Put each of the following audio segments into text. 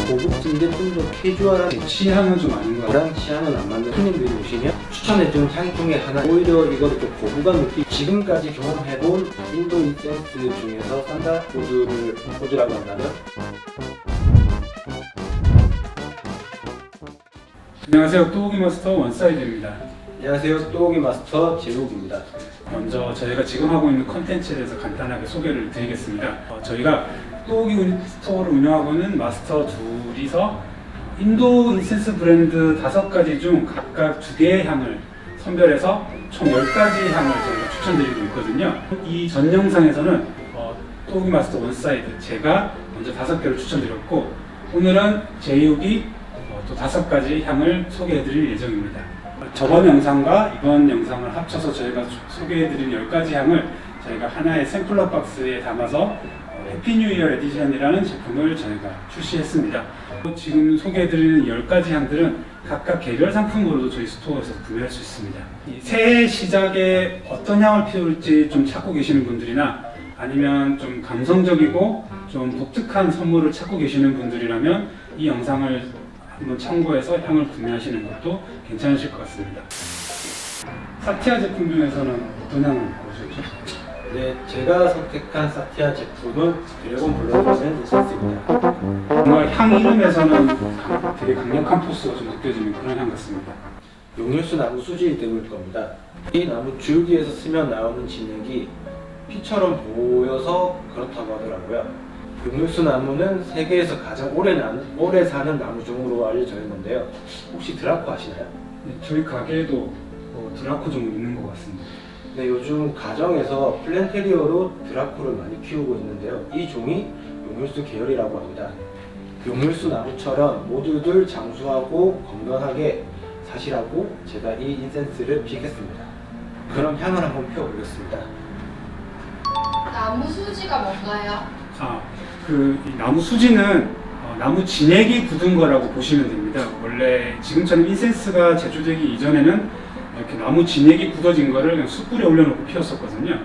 고급진데 좀 더 캐주얼한 제 취향은 좀 아닌 것 같아요. 취향은 안 맞는 손님들이 오시면 추천해준 향 중에 하나, 오히려 이거를 좀 고부감 느끼. 지금까지 경험해본 인도 인센스 중에서 산다우드라고 한다면 안녕하세요. 또오기 마스터 원사이드입니다. 안녕하세요, 또오기 마스터 제욱입니다. 먼저 저희가 지금 하고 있는 컨텐츠에 대해서 간단하게 소개를 드리겠습니다. 저희가 또오기 스토어를 운영하고는 마스터 둘이서 인도 인센스 브랜드 5가지 중 각각 2개의 향을 선별해서 총 10가지 향을 저희가 추천드리고 있거든요. 이 전 영상에서는 또오기 마스터 원사이드 제가 먼저 5개를 추천드렸고, 오늘은 제육이 또 5가지 향을 소개해드릴 예정입니다. 저번 영상과 이번 영상을 합쳐서 저희가 소개해드릴 10가지 향을 저희가 하나의 샘플러 박스에 담아서 해피 뉴 이어 에디션이라는 제품을 저희가 출시했습니다. 지금 소개해드리는 10가지 향들은 각각 개별 상품으로도 저희 스토어에서 구매할 수 있습니다. 이 새해 시작에 어떤 향을 피울지 좀 찾고 계시는 분들이나 아니면 좀 감성적이고 좀 독특한 선물을 찾고 계시는 분들이라면 이 영상을 한번 참고해서 향을 구매하시는 것도 괜찮으실 것 같습니다. 사티아 제품 중에서는 어떤 향을 고르셨죠? 네, 제가 선택한 사티아 제품은 드래곤 블러드라는 인센스입니다. 정말 향 이름에서는 되게 강력한 포스가 좀 느껴지는 그런 향 같습니다. 용률수 나무 수지 때문일 겁니다. 이 나무 줄기에서 쓰면 나오는 진액이 피처럼 보여서 그렇다고 하더라고요. 용률수 나무는 세계에서 가장 오래 사는 나무 종으로 알려져 있는데요. 혹시 드라코 아시나요? 네, 저희 가게에도 드라코 종 있는 것 같습니다. 네, 요즘 가정에서 플랜테리어로 드라코를 많이 키우고 있는데요. 이 종이 용률수 계열이라고 합니다. 용률수 나무처럼 모두들 장수하고 건강하게 사시라고 제가 이 인센스를 픽했습니다. 그럼 향을 한번 피워보겠습니다. 나무 수지가 뭔가요? 이 나무 수지는 나무 진액이 굳은 거라고 보시면 됩니다. 원래 지금처럼 인센스가 제조되기 이전에는 이렇게 나무 진액이 굳어진 거를 그냥 숯불에 올려놓고 피웠었거든요.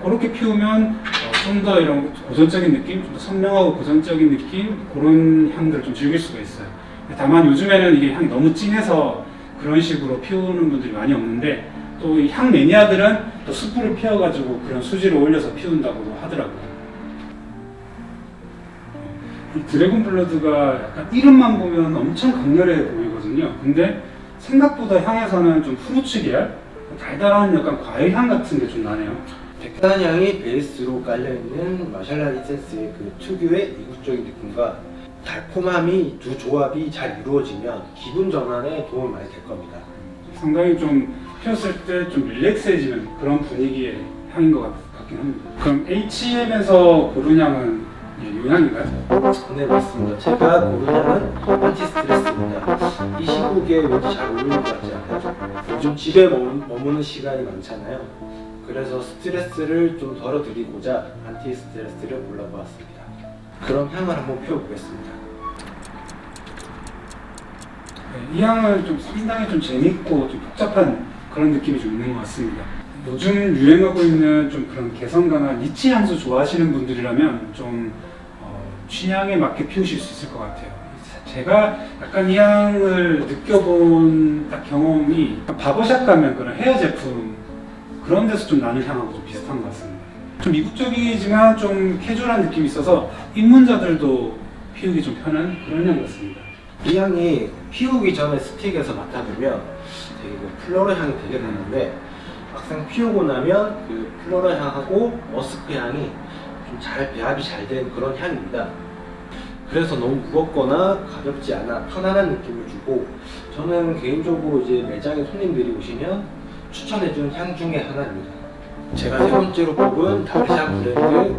그렇게 피우면 좀 더 이런 고전적인 느낌, 좀 더 선명하고 고전적인 느낌, 그런 향들을 좀 즐길 수가 있어요. 다만 요즘에는 이게 향이 너무 진해서 그런 식으로 피우는 분들이 많이 없는데, 또 이 향 매니아들은 또 숯불을 피워가지고 그런 수지를 올려서 피운다고도 하더라고요. 이 드래곤 블러드가 약간 이름만 보면 엄청 강렬해 보이거든요. 근데 생각보다 향에서는 좀 후르츠 계열? 달달한 약간 과일 향 같은 게 좀 나네요. 백단향이 베이스로 깔려있는 마샬라 인센스의 그 특유의 이국적인 느낌과 달콤함이 두 조합이 잘 이루어지면 기분 전환에 도움이 많이 될 겁니다. 상당히 좀 피웠을 때 좀 릴렉스해지는 그런 분위기의 향인 것 같긴 합니다. 그럼 H&M에서 고른 향은 이 향인가요? 네, 맞습니다. 제가 고른 향은 안티스트레스입니다. 이 시국에 왠지 잘 어울리는 것 같지 않나요? 요즘 집에 머무는 시간이 많잖아요. 그래서 스트레스를 좀 덜어드리고자 안티스트레스를 골라보았습니다. 그럼 향을 한번 피워보겠습니다. 네, 이 향은 좀 상당히 좀 재밌고 좀 복잡한 그런 느낌이 좀 있는 것 같습니다. 요즘 유행하고 있는 좀 그런 개성 강한 니치 향수 좋아하시는 분들이라면 좀 취향에 맞게 피우실 수 있을 것 같아요. 제가 약간 이 향을 느껴본 딱 경험이 바버샵 가면 그런 헤어 제품 그런 데서 좀 나는 향하고 좀 비슷한 것 같습니다. 좀 이국적이지만 좀 캐주얼한 느낌이 있어서 입문자들도 피우기 좀 편한 그런 향 같습니다. 이 향이 피우기 전에 스틱에서 맡아보면 되게 그 플로럴 향이 되게 나는데 막상 피우고 나면 그 플로럴 향하고 머스크 향이 좀 잘 배합이 잘 된 그런 향입니다. 그래서 너무 무겁거나 가볍지 않아 편안한 느낌을 주고, 저는 개인적으로 이제 매장에 손님들이 오시면 추천해준 향 중에 하나입니다. 제가 세 번째로 뽑은 다르샤 브랜드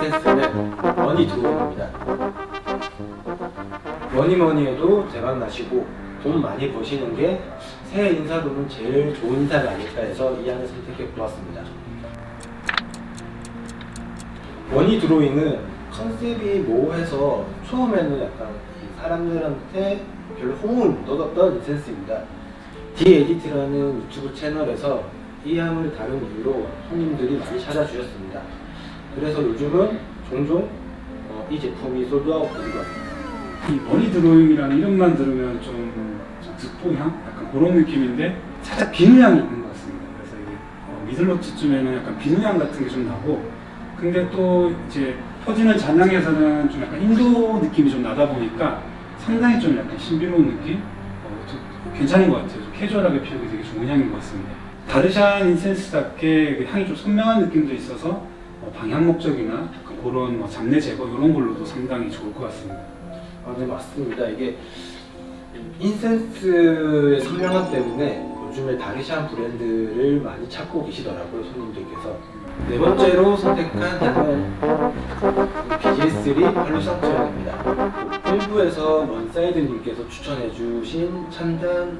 인센스는 머니 드로잉입니다. 뭐니 해도 대박 나시고 돈 많이 버시는 게 새해 인사로는 제일 좋은 인사가 아닐까 해서 이 향을 선택해 보았습니다. 머니 드로잉은 컨셉이 모호해서 처음에는 약간 사람들한테 별로 호응을 못 얻었던 인센스입니다. 디에디트라는 유튜브 채널에서 이 향을 다룬 이유로 손님들이 많이 찾아주셨습니다. 그래서 요즘은 종종 이 제품이 솔드아웃 된 것 같아요. 이 머니 드로잉이라는 이름만 들으면 좀 듣보향? 약간 그런 느낌인데 살짝 비누향이 있는 것 같습니다. 그래서 이게 미들노트쯤에는 약간 비누향 같은 게 좀 나고, 근데 또 이제 퍼지는 잔향에서는 좀 약간 인도 느낌이 좀 나다 보니까 상당히 좀 약간 신비로운 느낌? 좀 괜찮은 것 같아요. 좀 캐주얼하게 피우기 되게 좋은 향인 것 같습니다. 다르샨 인센스답게 그 향이 좀 선명한 느낌도 있어서 방향 목적이나 약간 그런 잡내 제거 이런 걸로도 상당히 좋을 것 같습니다. 아, 네, 맞습니다. 이게 인센스의 선명함 때문에 요즘에 다르샨 브랜드를 많이 찾고 계시더라고요, 손님들께서. 네 번째로 선택한 향은 BJ3 팔로산토 향입니다. 일부에서 원사이드님께서 추천해주신 첨단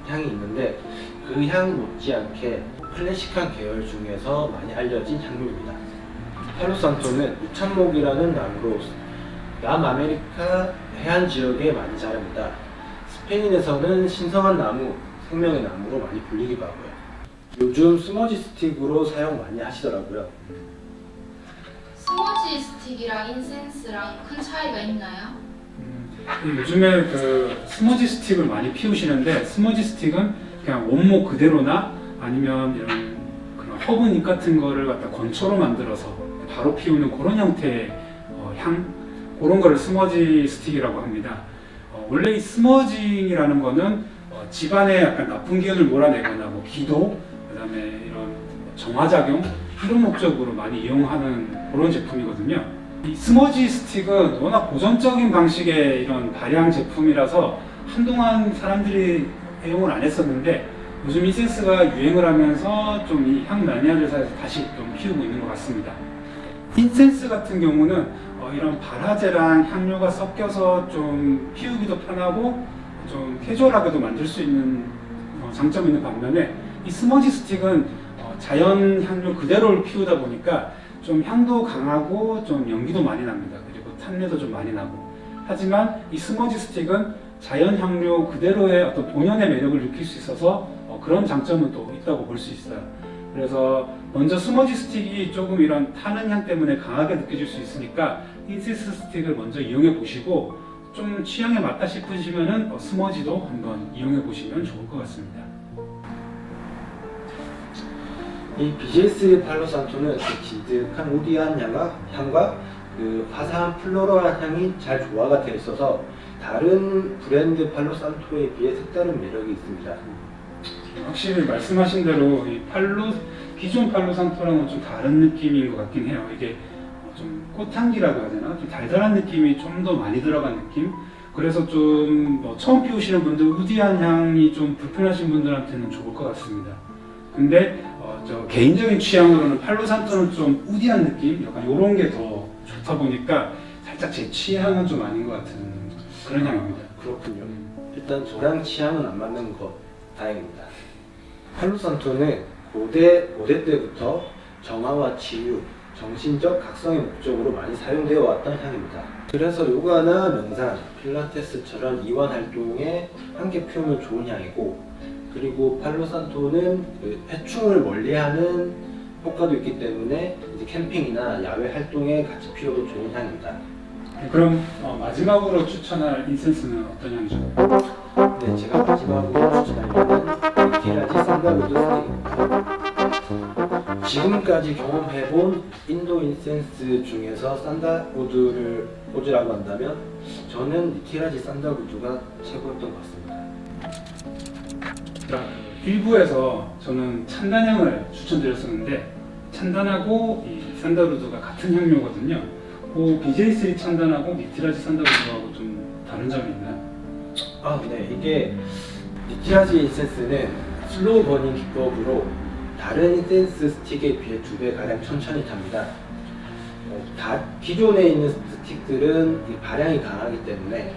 향이 있는데 그 향 못지않게 클래식한 계열 중에서 많이 알려진 향료입니다. 팔로산토는 우참목이라는 나무로 남아메리카 해안 지역에 많이 자랍니다. 스페인에서는 신성한 나무, 생명의 나무로 많이 불리기도 하고요. 요즘 스머지 스틱으로 사용 많이 하시더라고요. 스머지 스틱이랑 인센스랑 큰 차이가 있나요? 요즘에 그 스머지 스틱을 많이 피우시는데, 스머지 스틱은 그냥 원목 그대로나 아니면 이런 그런 허브잎 같은 거를 갖다 건초로 만들어서 바로 피우는 그런 형태의 향, 그런 거를 스머지 스틱이라고 합니다. 원래 이 스머징이라는 거는 집안에 약간 나쁜 기운을 몰아내거나 뭐 기도, 그다음에 이런 정화작용 이런 목적으로 많이 이용하는 그런 제품이거든요. 이 스머지 스틱은 워낙 고전적인 방식의 이런 발향 제품이라서 한동안 사람들이 애용을 안 했었는데, 요즘 인센스가 유행을 하면서 좀 이 향 매니아들 사이에서 다시 좀 피우고 있는 것 같습니다. 인센스 같은 경우는 이런 발화제랑 향료가 섞여서 좀 피우기도 편하고 좀 캐주얼하게도 만들 수 있는 장점이 있는 반면에, 이 스머지 스틱은 자연 향료 그대로를 피우다 보니까 좀 향도 강하고 좀 연기도 많이 납니다. 그리고 탄내도 좀 많이 나고. 하지만 이 스머지 스틱은 자연 향료 그대로의 어떤 본연의 매력을 느낄 수 있어서 그런 장점은 또 있다고 볼 수 있어요. 그래서 먼저 스머지 스틱이 조금 이런 타는 향 때문에 강하게 느껴질 수 있으니까 인센스 스틱을 먼저 이용해 보시고, 좀 취향에 맞다 싶으시면은 스머지도 한번 이용해 보시면 좋을 것 같습니다. 이 BJ3 팔로산토는 그 진득한 우디한 향과 그 화사한 플로럴한 향이 잘 조화가 되어 있어서 다른 브랜드 팔로산토에 비해 색다른 매력이 있습니다. 확실히 말씀하신 대로 이 기존 팔로산토랑은 좀 다른 느낌인 것 같긴 해요. 이게 좀 꽃향기라고 해야 되나? 좀 달달한 느낌이 좀 더 많이 들어간 느낌? 그래서 좀 처음 피우시는 분들 우디한 향이 좀 불편하신 분들한테는 좋을 것 같습니다. 근데 저 개인적인 취향으로는 팔로산토는 좀 우디한 느낌? 약간 이런 게 더 좋다 보니까 살짝 제 취향은 좀 아닌 것 같은 그런 향입니다. 그렇군요. 일단 저랑 취향은 안 맞는 것 다행입니다. 팔로산토는 고대 때부터 정화와 치유, 정신적 각성의 목적으로 많이 사용되어 왔던 향입니다. 그래서 요가나 명상, 필라테스처럼 이완 활동에 함께 피우면 좋은 향이고, 그리고 팔로산토는 그 해충을 멀리하는 효과도 있기 때문에 이제 캠핑이나 야외 활동에 같이 피워도 좋은 향입니다. 그럼 마지막으로 추천할 인센스는 어떤 향이죠? 네, 제가 마지막으로 추천할 향은 니티라지 산다루드 스틱입니다. 지금까지 경험해본 인도 인센스 중에서 산다루드를 꽂으라고 한다면 저는 니티라지 산다루드가 최고였던 것 같습니다. 일부에서 저는 찬단향을 추천드렸었는데, 찬단하고 이 산다루드가 같은 향료거든요. 그 BJ3 찬단하고 니티라지 산다루드하고 좀 다른 점이 있나요? 아, 네. 이게 니티라지 인센스는 슬로우 버닝 기법으로 다른 인센스 스틱에 비해 2배 가량 천천히 탑니다. 기존에 있는 스틱들은 이 발향이 강하기 때문에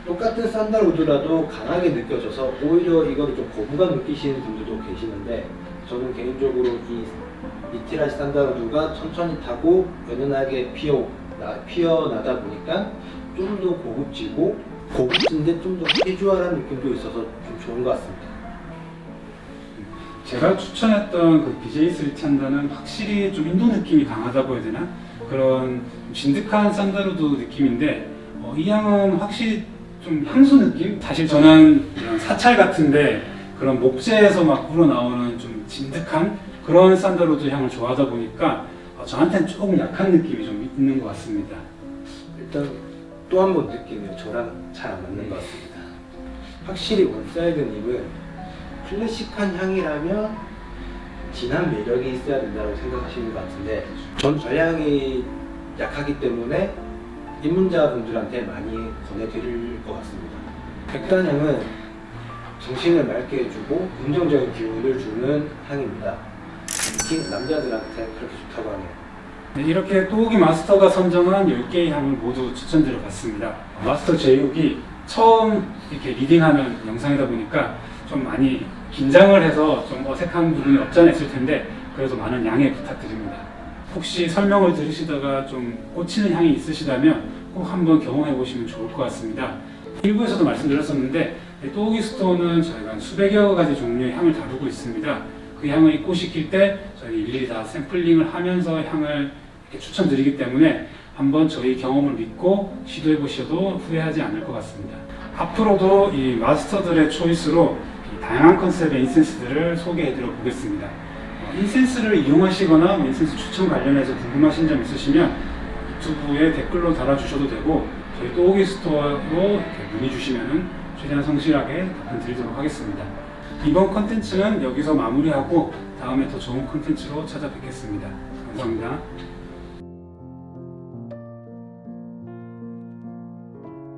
똑같은 산달우드라도 강하게 느껴져서 오히려 이거를 좀 거부감 느끼시는 분들도 계시는데, 저는 개인적으로 이 니티라지 산달우드가 천천히 타고 연연하게 피어나다 보니까 좀 더 고급진데 좀 더 캐주얼한 느낌도 있어서 좀 좋은 것 같습니다. 제가 추천했던 그 BJ3 찬단은 확실히 좀 인도 느낌이 강하다고 해야 되나? 그런 진득한 산다루드 느낌인데 이 향은 확실히 좀 향수 느낌? 사실 저는 이런 사찰 같은데 그런 목재에서 막 우러나오는 좀 진득한 그런 산다루드 향을 좋아하다 보니까 저한테는 조금 약한 느낌이 좀 있는 것 같습니다. 일단 또 한 번 느끼네요. 저랑 잘 안 맞는 것 같습니다. 확실히 원사이드님은 클래식한 향이라면 진한 매력이 있어야 된다고 생각하시는 것 같은데 전 전향이 약하기 때문에 입문자분들한테 많이 권해드릴 것 같습니다. 백단향은 정신을 맑게 해주고 긍정적인 기운을 주는 향입니다. 특히 남자들한테 그렇게 좋다고 하네요. 네, 이렇게 또욱이 마스터가 선정한 10개의 향을 모두 추천드려 봤습니다. 마스터 제육이 처음 이렇게 리딩하는 영상이다 보니까 좀 많이 긴장을 해서 좀 어색한 부분이 없지 않아 있을 텐데 그래도 많은 양해 부탁드립니다. 혹시 설명을 들으시다가 좀 꽂히는 향이 있으시다면 꼭 한번 경험해 보시면 좋을 것 같습니다. 1부에서도 말씀드렸었는데 또욱이 스토어는 저희가 수백여 가지 종류의 향을 다루고 있습니다. 그 향을 입고시킬 때 저희 일일이 다 샘플링을 하면서 향을 이렇게 추천드리기 때문에 한번 저희 경험을 믿고 시도해 보셔도 후회하지 않을 것 같습니다. 앞으로도 이 마스터들의 초이스로 이 다양한 컨셉의 인센스들을 소개해 드려 보겠습니다. 인센스를 이용하시거나 인센스 추천 관련해서 궁금하신 점 있으시면 유튜브에 댓글로 달아주셔도 되고 저희 또욱이 스토어로 이렇게 문의 주시면 최대한 성실하게 답변 드리도록 하겠습니다. 이번 컨텐츠는 여기서 마무리하고 다음에 더 좋은 컨텐츠로 찾아뵙겠습니다. 감사합니다.